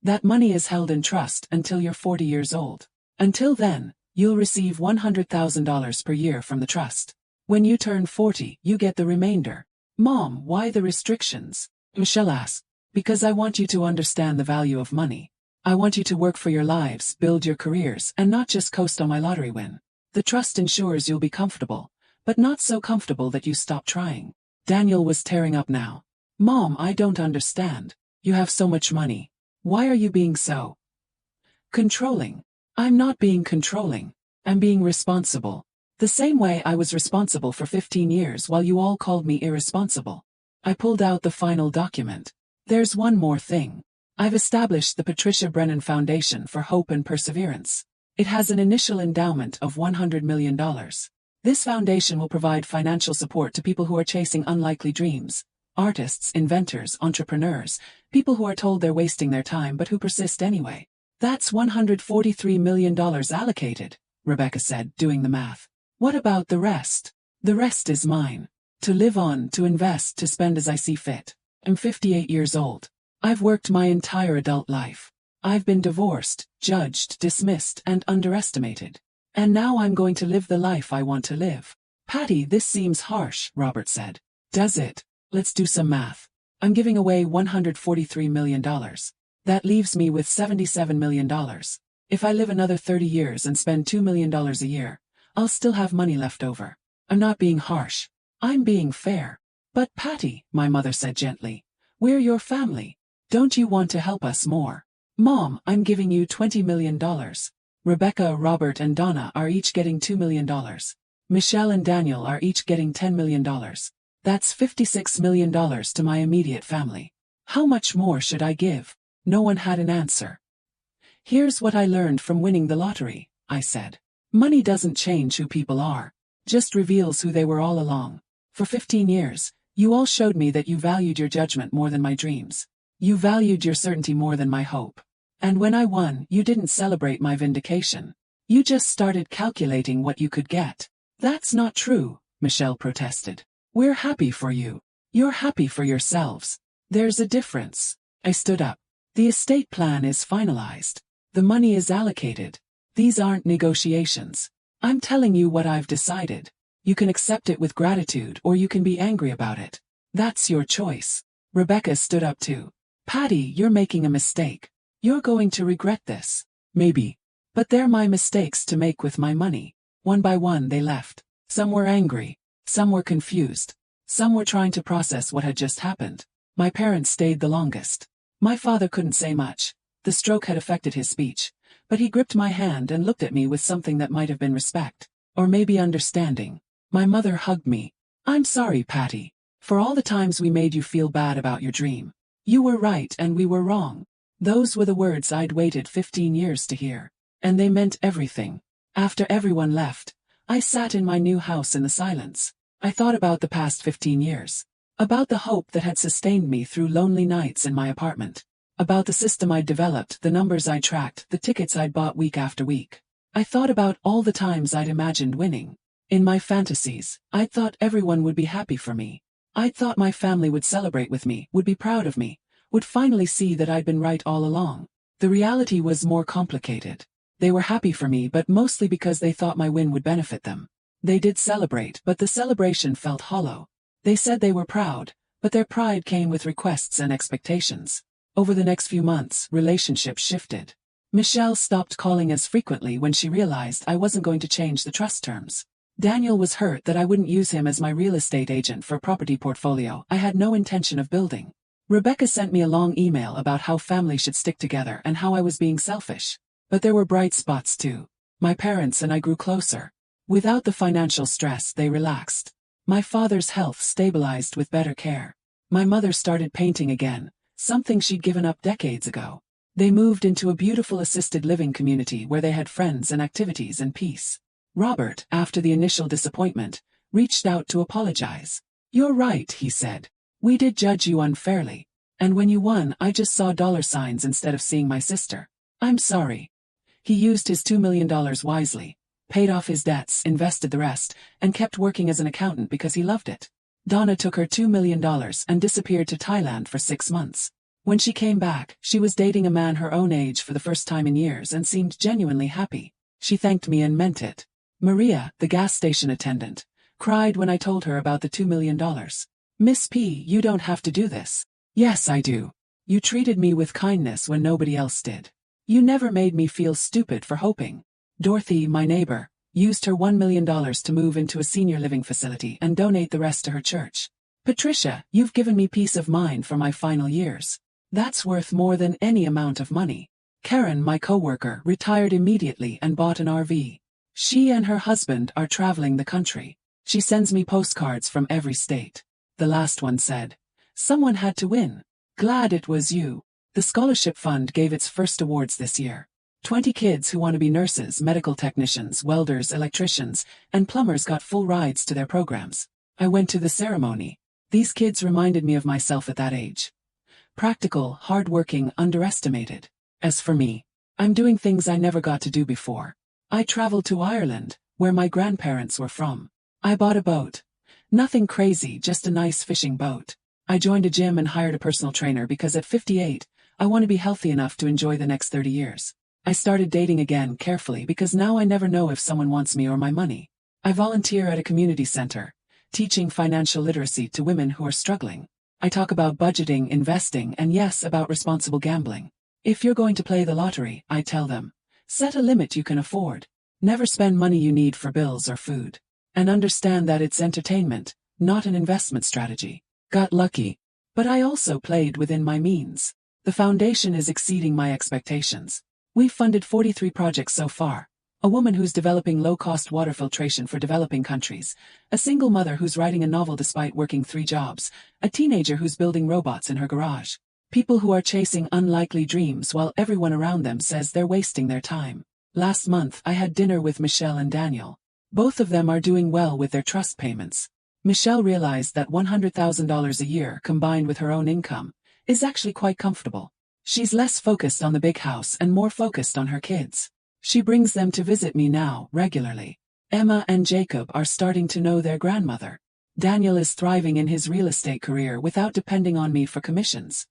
Speaker 1: That money is held in trust until you're 40 years old. Until then, you'll receive $100,000 per year from the trust. When you turn 40, you get the remainder." "Mom, why the restrictions?" Michelle asked. "Because I want you to understand the value of money. I want you to work for your lives, build your careers, and not just coast on my lottery win. The trust ensures you'll be comfortable, but not so comfortable that you stop trying." Daniel was tearing up now. "Mom, I don't understand. You have so much money. Why are you being so controlling?" "I'm not being controlling. I'm being responsible. The same way I was responsible for 15 years while you all called me irresponsible." I pulled out the final document. "There's one more thing. I've established the Patricia Brennan Foundation for Hope and Perseverance. It has an initial endowment of $100 million. This foundation will provide financial support to people who are chasing unlikely dreams. Artists, inventors, entrepreneurs, people who are told they're wasting their time but who persist anyway. That's $143 million allocated, Rebecca said, doing the math. What about the rest? The rest is mine. To live on, to invest, to spend as I see fit. I'm 58 years old. I've worked my entire adult life. I've been divorced, judged, dismissed, and underestimated. And now I'm going to live the life I want to live. Patty, this seems harsh, Robert said. Does it? Let's do some math. I'm giving away $143 million. That leaves me with $77 million. If I live another 30 years and spend $2 million a year, I'll still have money left over. I'm not being harsh. I'm being fair. But Patty, my mother said gently, we're your family. Don't you want to help us more? Mom, I'm giving you $20 million. Rebecca, Robert, and Donna are each getting $2 million. Michelle and Daniel are each getting $10 million. That's $56 million to my immediate family. How much more should I give? No one had an answer. Here's what I learned from winning the lottery, I said. Money doesn't change who people are, just reveals who they were all along. For 15 years, you all showed me that you valued your judgment more than my dreams. You valued your certainty more than my hope. And when I won, you didn't celebrate my vindication. You just started calculating what you could get. That's not true, Michelle protested. We're happy for you. You're happy for yourselves. There's a difference. I stood up. The estate plan is finalized. The money is allocated. These aren't negotiations. I'm telling you what I've decided. You can accept it with gratitude or you can be angry about it. That's your choice. Rebecca stood up too. Patty, you're making a mistake. You're going to regret this. Maybe. But they're my mistakes to make with my money. One by one they left. Some were angry. Some were confused. Some were trying to process what had just happened. My parents stayed the longest. My father couldn't say much. The stroke had affected his speech. But he gripped my hand and looked at me with something that might have been respect. Or maybe understanding. My mother hugged me. I'm sorry, Patty. For all the times we made you feel bad about your dream. You were right and we were wrong. Those were the words I'd waited 15 years to hear. And they meant everything. After everyone left, I sat in my new house in the silence. I thought about the past 15 years. About the hope that had sustained me through lonely nights in my apartment. About the system I'd developed, the numbers I'd tracked, the tickets I'd bought week after week. I thought about all the times I'd imagined winning. In my fantasies, I'd thought everyone would be happy for me. I'd thought my family would celebrate with me, would be proud of me, would finally see that I'd been right all along. The reality was more complicated. They were happy for me, but mostly because they thought my win would benefit them. They did celebrate, but the celebration felt hollow. They said they were proud, but their pride came with requests and expectations. Over the next few months, relationships shifted. Michelle stopped calling as frequently when she realized I wasn't going to change the trust terms. Daniel was hurt that I wouldn't use him as my real estate agent for a property portfolio I had no intention of building. Rebecca sent me a long email about how family should stick together and how I was being selfish. But there were bright spots too. My parents and I grew closer. Without the financial stress, they relaxed. My father's health stabilized with better care. My mother started painting again, something she'd given up decades ago. They moved into a beautiful assisted living community where they had friends and activities and peace. Robert, after the initial disappointment, reached out to apologize. You're right, he said. We did judge you unfairly. And when you won, I just saw dollar signs instead of seeing my sister. I'm sorry. He used his $2 million wisely, paid off his debts, invested the rest, and kept working as an accountant because he loved it. Donna took her $2 million and disappeared to Thailand for 6 months. When she came back, she was dating a man her own age for the first time in years and seemed genuinely happy. She thanked me and meant it. Maria, the gas station attendant, cried when I told her about the $2 million. Miss P, you don't have to do this. Yes, I do. You treated me with kindness when nobody else did. You never made me feel stupid for hoping. Dorothy, my neighbor, used her $1 million to move into a senior living facility and donate the rest to her church. Patricia, you've given me peace of mind for my final years. That's worth more than any amount of money. Karen, my coworker, retired immediately and bought an RV. She and her husband are traveling the country. She sends me postcards from every state. The last one said, "Someone had to win. Glad it was you." The scholarship fund gave its first awards this year. 20 kids who want to be nurses, medical technicians, welders, electricians, and plumbers got full rides to their programs. I went to the ceremony. These kids reminded me of myself at that age. Practical, hard-working, underestimated. As for me, I'm doing things I never got to do before. I traveled to Ireland, where my grandparents were from. I bought a boat. Nothing crazy, just a nice fishing boat. I joined a gym and hired a personal trainer because at 58, I want to be healthy enough to enjoy the next 30 years. I started dating again carefully because now I never know if someone wants me or my money. I volunteer at a community center, teaching financial literacy to women who are struggling. I talk about budgeting, investing, and yes, about responsible gambling. If you're going to play the lottery, I tell them, set a limit you can afford. Never spend money you need for bills or food. And understand that it's entertainment, not an investment strategy. Got lucky. But I also played within my means. The foundation is exceeding my expectations. We've funded 43 projects so far. A woman who's developing low-cost water filtration for developing countries. A single mother who's writing a novel despite working 3 jobs. A teenager who's building robots in her garage. People who are chasing unlikely dreams while everyone around them says they're wasting their time. Last month I had dinner with Michelle and Daniel. Both of them are doing well with their trust payments. Michelle realized that $100,000 a year combined with her own income is actually quite comfortable. She's less focused on the big house and more focused on her kids. She brings them to visit me now, regularly. Emma and Jacob are starting to know their grandmother. Daniel is thriving in his real estate career without depending on me for commissions.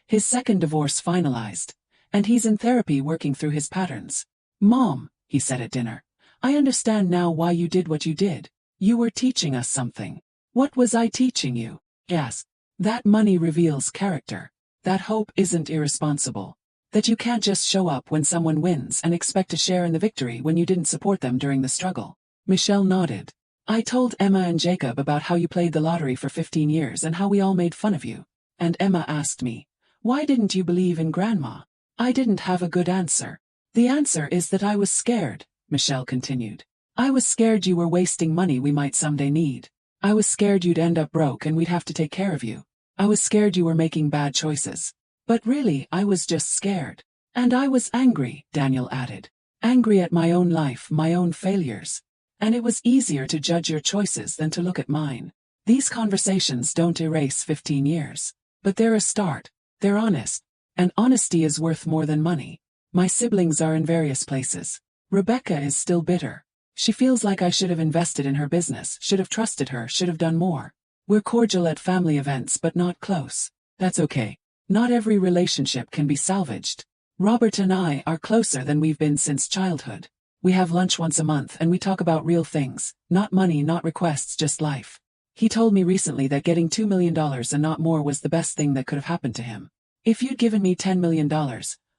Speaker 1: His second divorce finalized, and he's in therapy working through his patterns. Mom, he said at dinner, I understand now why you did what you did. You were teaching us something. What was I teaching you? Yes. That money reveals character. That hope isn't irresponsible. That you can't just show up when someone wins and expect to share in the victory when you didn't support them during the struggle. Michelle nodded. I told Emma and Jacob about how you played the lottery for 15 years and how we all made fun of you. And Emma asked me, why didn't you believe in Grandma? I didn't have a good answer. The answer is that I was scared, Michelle continued. I was scared you were wasting money we might someday need. I was scared you'd end up broke and we'd have to take care of you. I was scared you were making bad choices. But really, I was just scared. And I was angry, Daniel added. Angry at my own life, my own failures. And it was easier to judge your choices than to look at mine. These conversations don't erase 15 years. But they're a start. They're honest. And honesty is worth more than money. My siblings are in various places. Rebecca is still bitter. She feels like I should have invested in her business, should have trusted her, should have done more. We're cordial at family events but not close. That's okay. Not every relationship can be salvaged. Robert and I are closer than we've been since childhood. We have lunch once a month and we talk about real things, not money, not requests, just life. He told me recently that getting $2 million and not more was the best thing that could have happened to him. If you'd given me $10 million,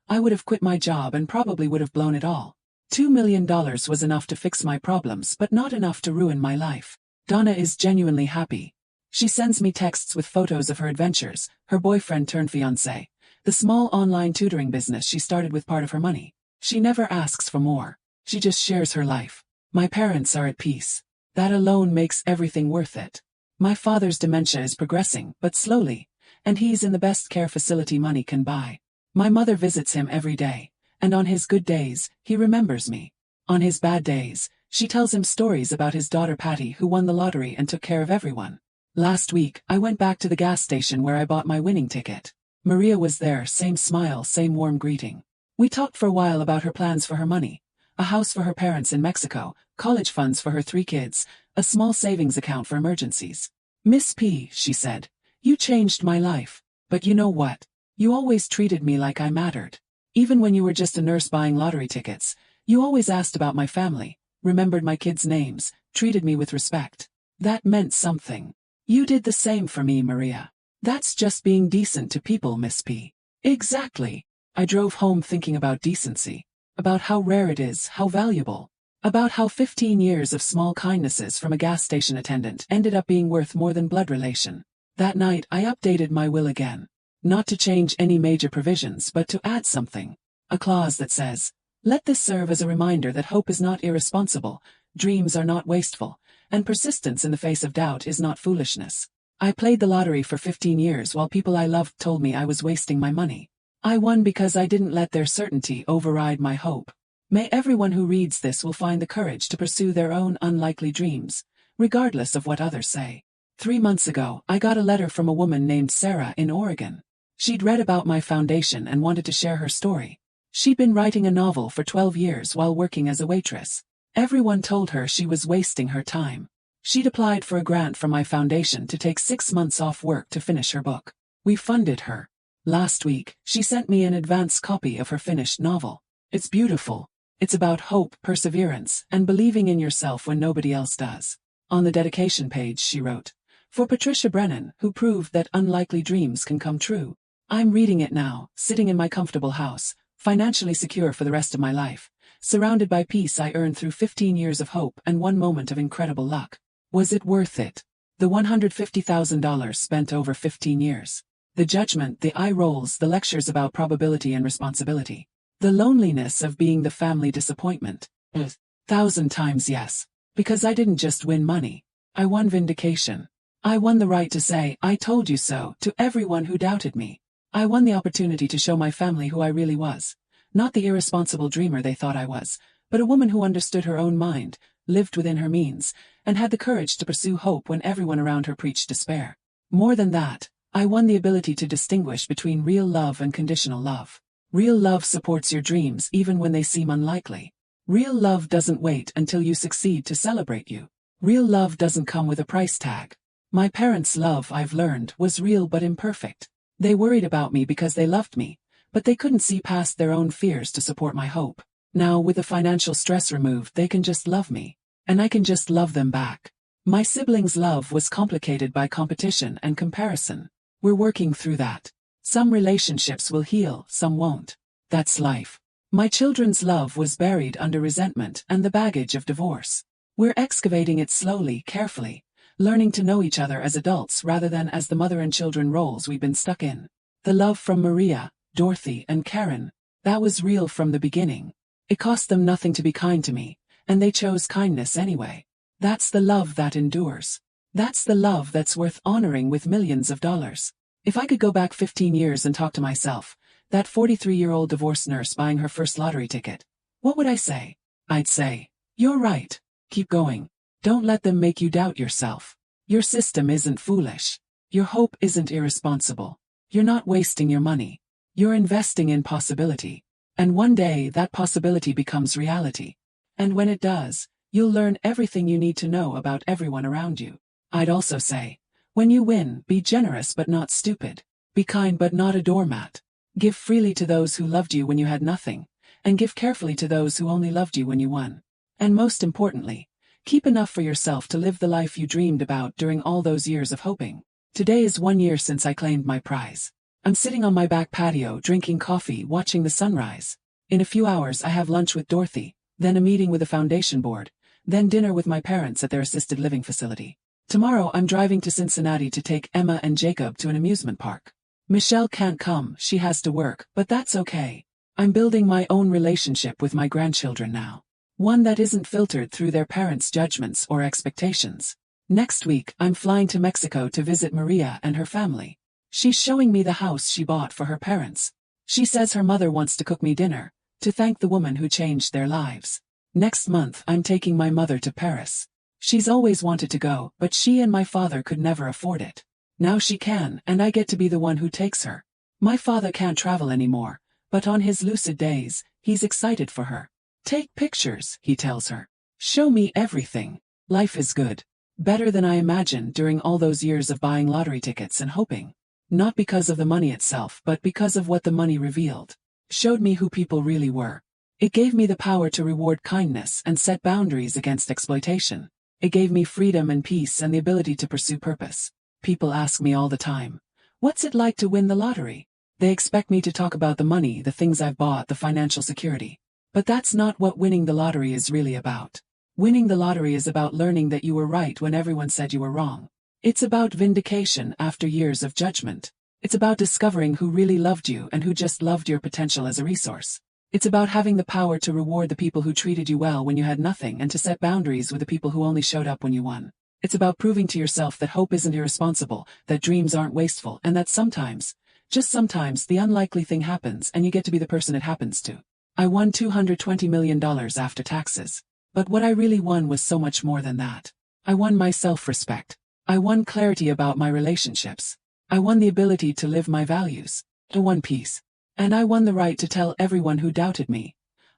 Speaker 1: I would have quit my job and probably would have blown it all. $2 million was enough to fix my problems but not enough to ruin my life. Donna is genuinely happy. She sends me texts with photos of her adventures, her boyfriend turned fiancé, the small online tutoring business she started with part of her money. She never asks for more. She just shares her life. My parents are at peace. That alone makes everything worth it. My father's dementia is progressing, but slowly, and he's in the best care facility money can buy. My mother visits him every day, and on his good days, he remembers me. On his bad days, she tells him stories about his daughter Patty who won the lottery and took care of everyone. Last week, I went back to the gas station where I bought my winning ticket. Maria was there, same smile, same warm greeting. We talked for a while about her plans for her money. A house for her parents in Mexico, college funds for her 3 kids, a small savings account for emergencies. Miss P, she said, you changed my life. But you know what? You always treated me like I mattered. Even when you were just a nurse buying lottery tickets, you always asked about my family, remembered my kids' names, treated me with respect. That meant something. You did the same for me, Maria. That's just being decent to people, Miss P. Exactly. I drove home thinking about decency. About how rare it is, how valuable. About how 15 years of small kindnesses from a gas station attendant ended up being worth more than blood relation. That night, I updated my will again. Not to change any major provisions, but to add something. A clause that says, let this serve as a reminder that hope is not irresponsible, dreams are not wasteful, and persistence in the face of doubt is not foolishness. I played the lottery for 15 years while people I loved told me I was wasting my money. I won because I didn't let their certainty override my hope. May everyone who reads this will find the courage to pursue their own unlikely dreams, regardless of what others say. 3 months ago, I got a letter from a woman named Sarah in Oregon. She'd read about my foundation and wanted to share her story. She'd been writing a novel for 12 years while working as a waitress. Everyone told her she was wasting her time. She'd applied for a grant from my foundation to take 6 months off work to finish her book. We funded her. Last week, she sent me an advance copy of her finished novel. It's beautiful. It's about hope, perseverance, and believing in yourself when nobody else does. On the dedication page she wrote, "For Patricia Brennan, who proved that unlikely dreams can come true. I'm reading it now, sitting in my comfortable house, financially secure for the rest of my life, surrounded by peace I earned through 15 years of hope and 1 moment of incredible luck. Was it worth it? The $150,000 spent over 15 years. The judgment, the eye rolls, the lectures about probability and responsibility. The loneliness of being the family disappointment. 1,000 times yes. Because I didn't just win money. I won vindication. I won the right to say, 'I told you so,' to everyone who doubted me. I won the opportunity to show my family who I really was. Not the irresponsible dreamer they thought I was, but a woman who understood her own mind, lived within her means, and had the courage to pursue hope when everyone around her preached despair. More than that, I won the ability to distinguish between real love and conditional love. Real love supports your dreams even when they seem unlikely. Real love doesn't wait until you succeed to celebrate you. Real love doesn't come with a price tag. My parents' love, I've learned, was real but imperfect. They worried about me because they loved me, but they couldn't see past their own fears to support my hope. Now, with the financial stress removed, they can just love me, and I can just love them back. My siblings' love was complicated by competition and comparison. We're working through that. Some relationships will heal, some won't. That's life. My children's love was buried under resentment and the baggage of divorce. We're excavating it slowly, carefully, learning to know each other as adults rather than as the mother and children roles we've been stuck in. The love from Maria, Dorothy, and Karen, that was real from the beginning. It cost them nothing to be kind to me, and they chose kindness anyway. That's the love that endures. That's the love that's worth honoring with millions of dollars. If I could go back 15 years and talk to myself, that 43-year-old divorced nurse buying her first lottery ticket, what would I say? I'd say, "You're right. Keep going. Don't let them make you doubt yourself. Your system isn't foolish. Your hope isn't irresponsible. You're not wasting your money. You're investing in possibility. And one day that possibility becomes reality. And when it does, you'll learn everything you need to know about everyone around you." I'd also say, when you win, be generous but not stupid. Be kind but not a doormat. Give freely to those who loved you when you had nothing, and give carefully to those who only loved you when you won. And most importantly, keep enough for yourself to live the life you dreamed about during all those years of hoping. Today is 1 year since I claimed my prize. I'm sitting on my back patio drinking coffee, watching the sunrise. In a few hours I have lunch with Dorothy, then a meeting with the foundation board, then dinner with my parents at their assisted living facility. Tomorrow I'm driving to Cincinnati to take Emma and Jacob to an amusement park. Michelle can't come, she has to work, but that's okay. I'm building my own relationship with my grandchildren now. One that isn't filtered through their parents' judgments or expectations. Next week, I'm flying to Mexico to visit Maria and her family. She's showing me the house she bought for her parents. She says her mother wants to cook me dinner, to thank the woman who changed their lives. Next month, I'm taking my mother to Paris. She's always wanted to go, but she and my father could never afford it. Now she can, and I get to be the one who takes her. My father can't travel anymore, but on his lucid days, he's excited for her. "Take pictures," he tells her. "Show me everything. Life is good. Better than I imagined during all those years of buying lottery tickets and hoping. Not because of the money itself, but because of what the money revealed. Showed me who people really were. It gave me the power to reward kindness and set boundaries against exploitation. It gave me freedom and peace and the ability to pursue purpose. People ask me all the time, what's it like to win the lottery? They expect me to talk about the money, the things I've bought, the financial security. But that's not what winning the lottery is really about. Winning the lottery is about learning that you were right when everyone said you were wrong. It's about vindication after years of judgment. It's about discovering who really loved you and who just loved your potential as a resource. It's about having the power to reward the people who treated you well when you had nothing and to set boundaries with the people who only showed up when you won. It's about proving to yourself that hope isn't irresponsible, that dreams aren't wasteful, and that sometimes, Just sometimes the unlikely thing happens and you get to be the person it happens to. I won $220 million after taxes. But what I really won was so much more than that. I won my self-respect. I won clarity about my relationships. I won the ability to live my values. I won peace. And I won the right to tell everyone who doubted me,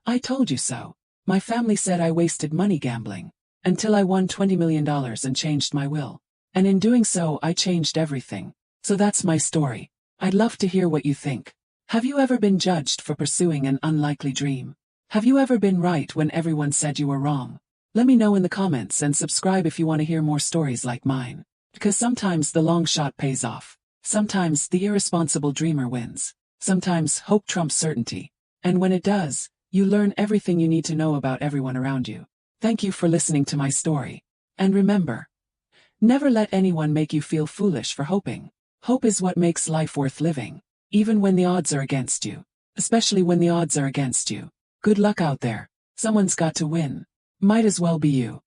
Speaker 1: I told you so. My family said I wasted money gambling. Until I won $20 million and changed my will. And in doing so, I changed everything. So that's my story. I'd love to hear what you think. Have you ever been judged for pursuing an unlikely dream? Have you ever been right when everyone said you were wrong? Let me know in the comments and subscribe if you want to hear more stories like mine. Because sometimes the long shot pays off. Sometimes the irresponsible dreamer wins. Sometimes hope trumps certainty. And when it does, you learn everything you need to know about everyone around you. Thank you for listening to my story. And remember, never let anyone make you feel foolish for hoping. Hope is what makes life worth living, even when the odds are against you. Especially when the odds are against you. Good luck out there. Someone's got to win. Might as well be you.